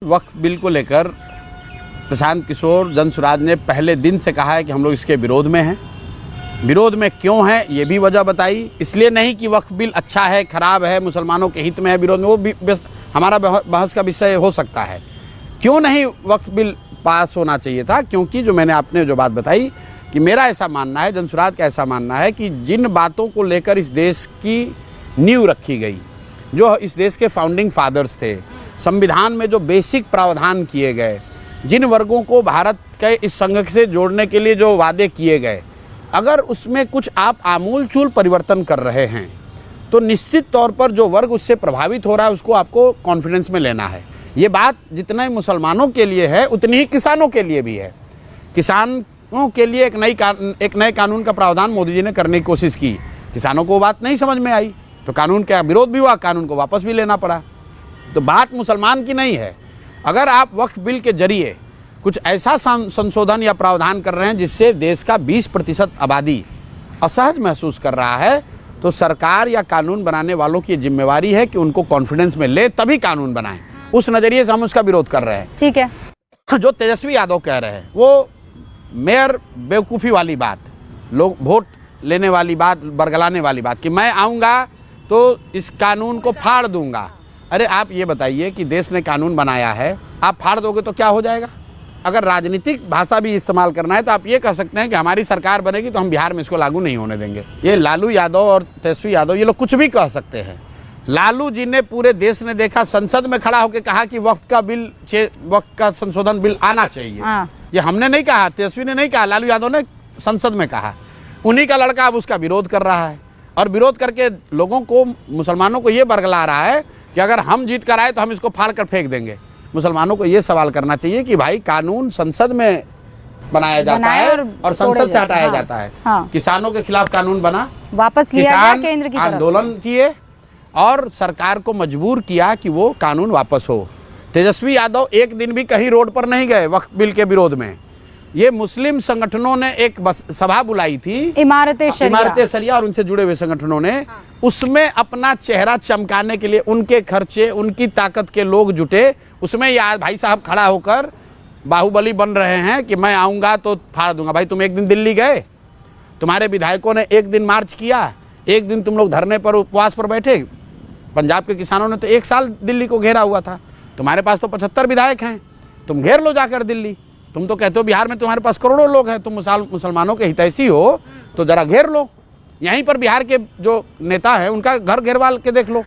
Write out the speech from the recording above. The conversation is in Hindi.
वक्फ बिल को लेकर प्रशांत किशोर जनसुराज ने पहले दिन से कहा है कि हम लोग इसके विरोध में हैं। विरोध में क्यों है ये भी वजह बताई। इसलिए नहीं कि वक्फ बिल अच्छा है, खराब है, मुसलमानों के हित में है, विरोध में, वो भी हमारा बहस का विषय हो सकता है। क्यों नहीं वक्फ बिल पास होना चाहिए था? क्योंकि जो मैंने आपने जो बात बताई कि मेरा ऐसा मानना है, जनसुराज का ऐसा मानना है कि जिन बातों को लेकर इस देश की नींव रखी गई, जो इस देश के फाउंडिंग फादर्स थे, संविधान में जो बेसिक प्रावधान किए गए, जिन वर्गों को भारत के इस संघ से जोड़ने के लिए जो वादे किए गए, अगर उसमें कुछ आप आमूल चूल परिवर्तन कर रहे हैं तो निश्चित तौर पर जो वर्ग उससे प्रभावित हो रहा है उसको आपको कॉन्फिडेंस में लेना है। ये बात जितना ही मुसलमानों के लिए है उतनी ही किसानों के लिए भी है। किसानों के लिए एक नए कानून का प्रावधान मोदी जी ने करने की कोशिश की, किसानों को वो बात नहीं समझ में आई तो कानून का विरोध भी हुआ, कानून को वापस भी लेना पड़ा। तो बात मुसलमान की नहीं है। अगर आप वक्फ बिल के जरिए कुछ ऐसा संशोधन या प्रावधान कर रहे हैं जिससे देश का 20% आबादी असहज महसूस कर रहा है, तो सरकार या कानून बनाने वालों की जिम्मेवारी है कि उनको कॉन्फिडेंस में ले तभी कानून बनाएं। उस नज़रिए से हम उसका विरोध कर रहे हैं। ठीक है। जो तेजस्वी यादव कह रहे हैं वो मेयर बेवकूफ़ी वाली बात, लोग वोट लेने वाली बात, बरगलाने वाली बात कि मैं आऊँगा तो इस कानून को फाड़ दूंगा। अरे आप ये बताइए कि देश ने कानून बनाया है, आप फाड़ दोगे तो क्या हो जाएगा? अगर राजनीतिक भाषा भी इस्तेमाल करना है तो आप ये कह सकते हैं कि हमारी सरकार बनेगी तो हम बिहार में इसको लागू नहीं होने देंगे। ये लालू यादव और तेजस्वी यादव ये लोग कुछ भी कह सकते हैं। लालू जी ने पूरे देश ने देखा, संसद में खड़ा होकर कहा कि वक्फ का संशोधन बिल आना चाहिए। ये हमने नहीं कहा, तेजस्वी ने नहीं कहा, लालू यादव ने संसद में कहा। उन्हीं का लड़का अब उसका विरोध कर रहा है और विरोध करके लोगों को, मुसलमानों को ये बरगला रहा है कि अगर हम जीत कर आए तो हम इसको फाड़ कर फेंक देंगे। मुसलमानों को ये सवाल करना चाहिए कि भाई कानून संसद में बनाया जाता है और संसद से हटाया जाता है। किसानों के खिलाफ कानून बना, वापस लिया गया केंद्र की तरफ से। आंदोलन किए और सरकार को मजबूर किया कि वो कानून वापस हो। तेजस्वी यादव एक दिन भी कहीं रोड पर नहीं गए वक्फ बिल के विरोध में। ये मुस्लिम संगठनों ने एक सभा बुलाई थी, इमारत शरिया और उनसे जुड़े हुए संगठनों ने, उसमें अपना चेहरा चमकाने के लिए उनके खर्चे, उनकी ताकत के लोग जुटे। उसमें यार भाई साहब खड़ा होकर बाहुबली बन रहे हैं कि मैं आऊँगा तो फाड़ दूंगा। भाई तुम एक दिन दिल्ली गए, तुम्हारे विधायकों ने एक दिन मार्च किया, एक दिन तुम लोग धरने पर उपवास पर बैठे। पंजाब के किसानों ने तो 1 साल दिल्ली को घेरा हुआ था। तुम्हारे पास तो 75 विधायक हैं, तुम घेर लो जाकर दिल्ली। तुम तो कहते हो बिहार में तुम्हारे पास करोड़ों लोग हैं, तुम मुसलमानों के हितैषी हो तो जरा घेर लो। यहीं पर बिहार के जो नेता हैं उनका घर घेरवाल के देख लो।